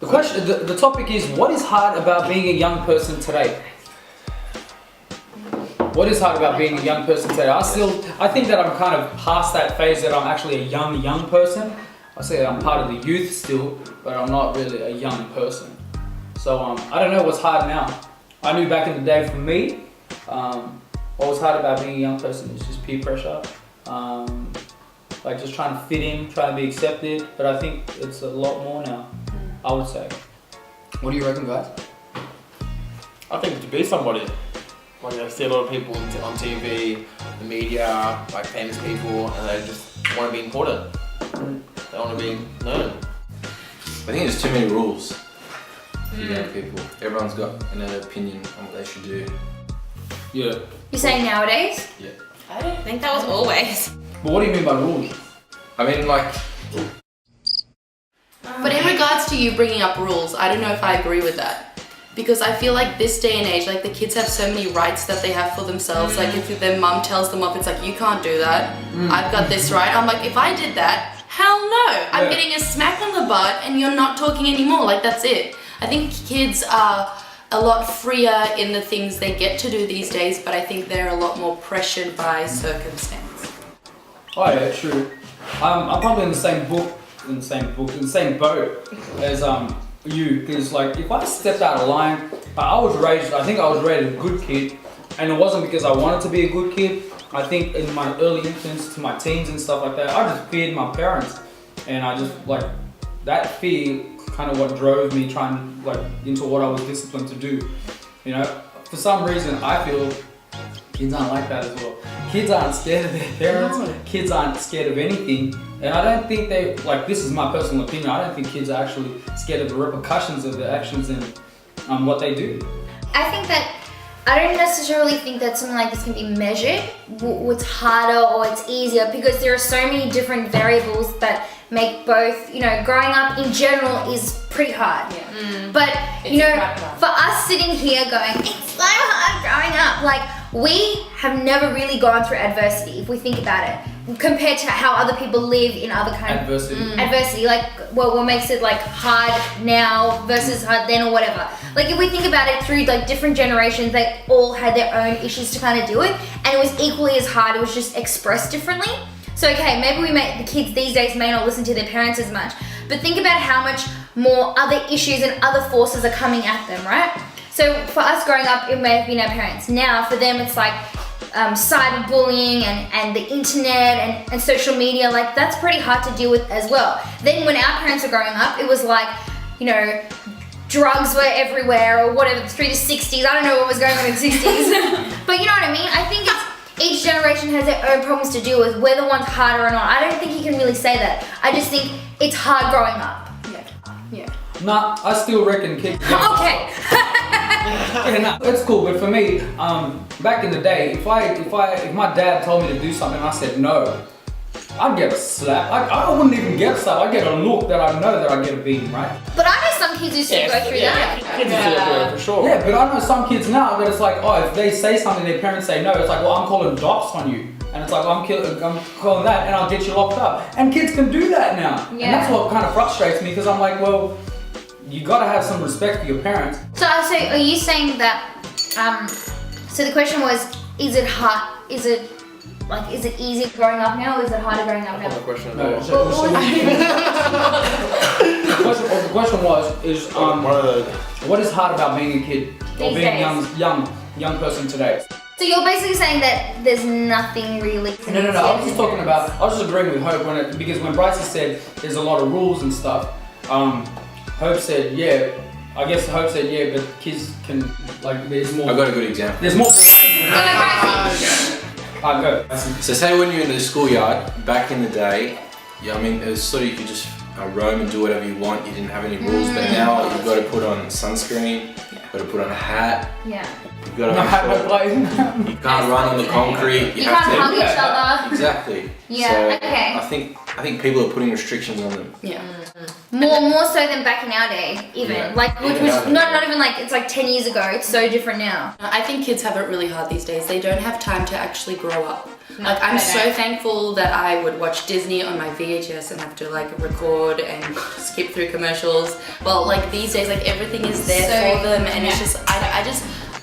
The topic is, what is hard about being a young person today? What is hard about being a young person today? I think that I'm kind of past that phase that I'm actually a young person. I say that I'm part of the youth still, but I'm not really a young person. So I don't know what's hard now. I knew back in the day for me, what was hard about being a young person is just peer pressure. Like just trying to fit in, trying to be accepted, but I think it's a lot more now, I would say. What do you reckon, guys? I think to be somebody. Like I see a lot of people on TV, the media, like famous people, and they just want to be important. They want to be known. I think there's too many rules for young people. Everyone's got an opinion on what they should do. Yeah. You saying nowadays? Yeah. I don't think that was always. But what do you mean by rules? I mean, like... But in regards to you bringing up rules, I don't know if I agree with that. Because I feel like this day and age, like the kids have so many rights that they have for themselves. Like if their mum tells them off, it's like, you can't do that. I've got this right. I'm like, if I did that, hell no. I'm getting a smack on the butt and you're not talking anymore. Like that's it. I think kids are a lot freer in the things they get to do these days, but I think they're a lot more pressured by circumstance. Oh yeah, true. I'm probably in the same same boat as you, because like if I stepped out of line, I think I was raised a good kid, and it wasn't because I wanted to be a good kid. I think in my early infance to my teens and stuff like that, I just feared my parents, and I just like that fear kind of what drove me trying like into what I was disciplined to do. You know, for some reason I feel kids aren't like that as well. Kids aren't scared of their parents. No. Kids aren't scared of anything. And I don't think they, like this is my personal opinion, I don't think kids are actually scared of the repercussions of their actions and what they do. I think that, I don't necessarily think that something like this can be measured, what's harder or it's easier, because there are so many different variables that make both, you know, growing up in general is pretty hard. Yeah. But, you know, for us sitting here going, it's so hard growing up, like, we have never really gone through adversity, if we think about it, compared to how other people live in other kind of adversity. Like, well, what makes it like hard now versus hard then or whatever. Like, if we think about it through like different generations, they all had their own issues to kind of deal with, and it was equally as hard. It was just expressed differently. So okay, maybe the kids these days may not listen to their parents as much, but think about how much more other issues and other forces are coming at them, right? So for us growing up, it may have been our parents. Now for them, it's like cyberbullying and the internet and social media. Like that's pretty hard to deal with as well. Then when our parents were growing up, it was like, you know, drugs were everywhere or whatever through the 60s. I don't know what was going on in the 60s. But you know what I mean? I think each generation has their own problems to deal with, whether one's harder or not. I don't think you can really say that. I just think it's hard growing up. Yeah. Nah, I still reckon kids. Okay. Yeah, nah, it's cool, but for me, back in the day, if my dad told me to do something and I said no, I'd get a slap. I wouldn't even get a slap. I'd get a look that I know that I'd get a beating, right? But I know some kids who still go through that. Kids still do it for sure. Yeah, but I know some kids now that it's like, oh, if they say something, their parents say no, it's like, well, I'm calling docs on you. And it's like, well, I'm calling that and I'll get you locked up. And kids can do that now. Yeah. And that's what kind of frustrates me, because I'm like, well, you gotta have some respect for your parents. So are you saying that, so the question was, is it hard, is it easier growing up now or is it harder growing up now? The question The question was, what is hard about being a kid or being a young person today? So you're basically saying that there's nothing really. No. I was just agreeing with Hope because when Bryce said there's a lot of rules and stuff, Hope said yeah. I guess Hope said yeah, but kids can like there's more. I got a good example. There's more. Go. So say when you're in the schoolyard back in the day, yeah, I mean it was sort of you could just roam and do whatever you want. You didn't have any rules, but now you've got to put on sunscreen. You've got to put on a hat. Yeah. You've got to you can't run on the concrete. You can't hug each other. Exactly. Yeah. So okay. I think I think people are putting restrictions on them. Yeah. More so than back in our day, even. Yeah. Like, which was not even like, it's like 10 years ago. It's so different now. I think kids have it really hard these days. They don't have time to actually grow up. No, Like, I'm they so don't. thankful that I would watch Disney on my VHS and have to like record and skip through commercials. Well, like these days, like everything is there So- for them, and it's yeah. just,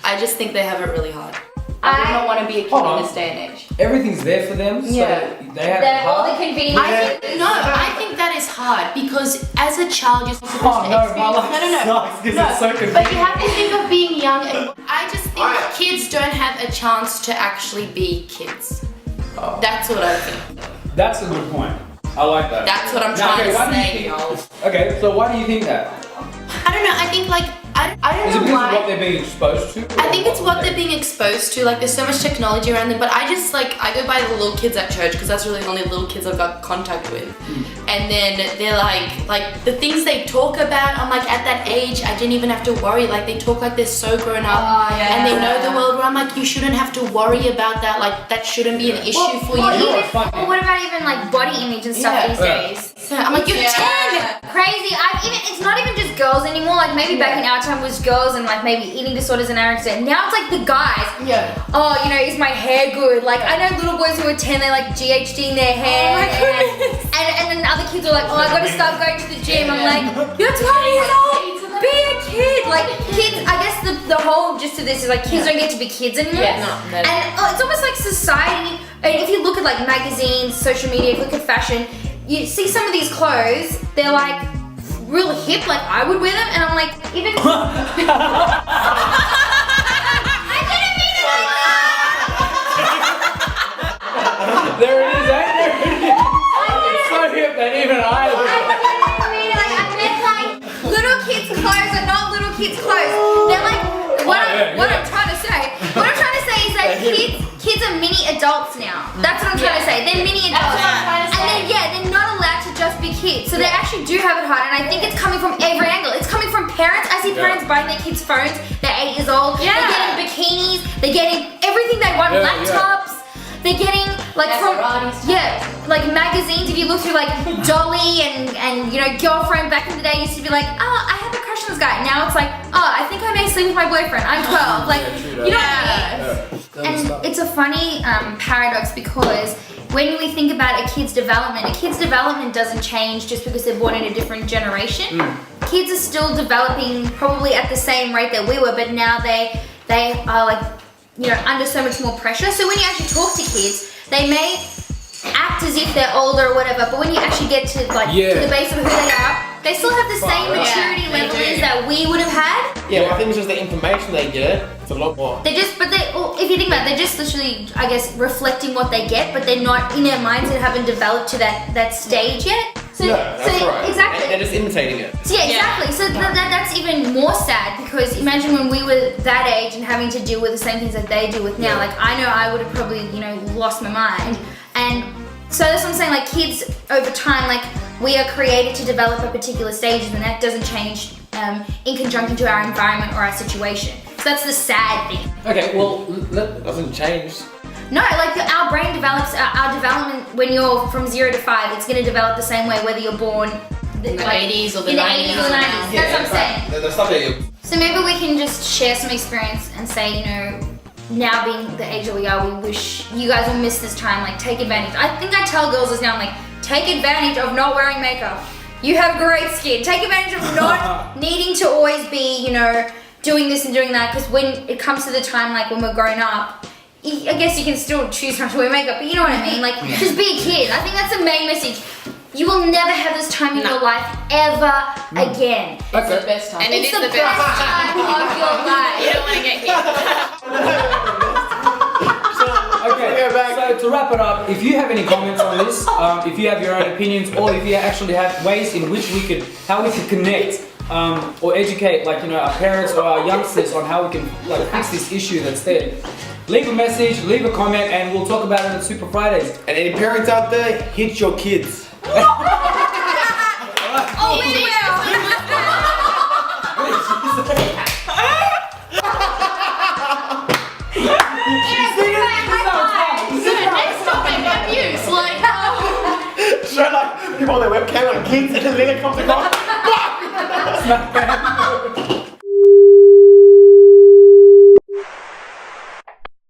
I just think they have it really hard. I would not want to be a kid Hold on. in this day and age. Everything's there for them, so Yeah. they have They're it all the hard. convenience. I think that is hard because as a child you're supposed Oh to no, experience. my life No. sucks because it's so confusing. But you have to think of being young, and I just think kids don't have a chance to actually be kids. That's what I think. That's a good point. I like that. That's what I'm Now, trying okay, why to do you say, think- y'all. Okay, so why do you think that? I don't know. I think like I don't Is it know because of what why. they're being exposed to? I think it's what they're being exposed to. Like, there's so much technology around them. But I just like I go by the little kids at church because that's really the only little kids I've got contact with. And then they're like the things they talk about. I'm like at that age I didn't even have to worry. Like they talk like they're so grown up. Oh, yeah. And they know the world. Where I'm like, you shouldn't have to worry about that. Like that shouldn't be an issue for Or you. know even, what's funny? or what about even like body image and stuff Yeah. these days? So I'm like, you're 10. Crazy. It's not even just girls anymore. Like maybe back in our time was girls and like maybe eating disorders and anorexia. Now it's like the guys. Yeah. Oh, you know, is my hair good? Like I know little boys who are 10, they like GHDing their hair. Oh my goodness. And then other kids are like, oh, I gotta start going to the gym. I'm like, you're 12 years old. Be a kid. Like kids. I guess the whole gist of this is like kids don't get to be kids anymore. Yes. No, And it's almost like society. And if you look at like magazines, social media, if you look at fashion, you see some of these clothes. They're like real hip. Like I would wear them, and I'm like, even. I didn't mean it like that. There it is, eh? There it is. It's so hip that even I. I meant like little kids' clothes are not little kids' clothes. They're like what I'm trying to say. What I'm trying to say is that kids are mini adults now. That's what I'm trying to say. They're mini adults. That's what I'm trying to say. And they're not allowed to just be kids. So they actually do have it hard, and I think it's coming from every angle. It's coming from parents. I see parents buying their kids phones. They're 8 years old. Yeah. They're getting bikinis. They're getting everything they want. Yeah, Laptops. They're getting like Maseratis. like magazines. If you look through like Dolly and you know Girlfriend back in the day used to be like, oh, I have a crush on this guy. Now it's like, oh, I think I may sleep with my boyfriend. I'm 12. Like you know what I mean? And it's a funny paradox because when we think about a kid's development doesn't change just because they're born in a different generation. Kids are still developing probably at the same rate that we were, but now they are like, you know, under so much more pressure. So when you actually talk to kids, they may act as if they're older or whatever, but when you actually get to like to the base of who they are, they still have the same maturity they level do. as that we would have had. Yeah, well, I think it's just the information they get. It's a lot more. Well, if you think about it, they're just literally, I guess, reflecting what they get, but they're not in their minds and haven't developed to that stage yet. So, That's right. Exactly. They're just imitating it. So, yeah, exactly. So that's even more sad because imagine when we were that age and having to deal with the same things that they deal with now. Like I know I would have probably, you know, lost my mind. And so that's what I'm saying. Like kids over time, like we are created to develop at particular stages, and that doesn't change in conjunction to our environment or our situation. So that's the sad thing. Okay, well, It doesn't change. No, like our brain develops, our development when you're from 0 to 5, it's going to develop the same way whether you're born In the 80s or the in 90s. the 80s or the 90s. That's what I'm saying. The stuff that you. So maybe we can just share some experience and say, you know, now being the age that we are, we wish you guys will miss this time, like take advantage. I think I tell girls this now, I'm like, take advantage of not wearing makeup. You have great skin. Take advantage of not needing to always be, you know, doing this and doing that, because when it comes to the time, like when we're grown up, I guess you can still choose not to wear makeup, but you know what I mean? Like, just be a kid. I think that's the main message. You will never have this time in your life ever again. It's the best time. And it It's is the best time of your life. You don't want to get hit. Okay, so to wrap it up, if you have any comments on this, if you have your own opinions, or if you actually have ways in which how we could connect or educate, like, you know, our parents or our youngsters on how we can like fix this issue that's there, leave a message, leave a comment, and we'll talk about it on Super Fridays. And any parents out there, hit your kids. Oh, we will. Next topic, abuse. Like, Straight like people on their webcam like kids, and then Leela comes across. Smack bam.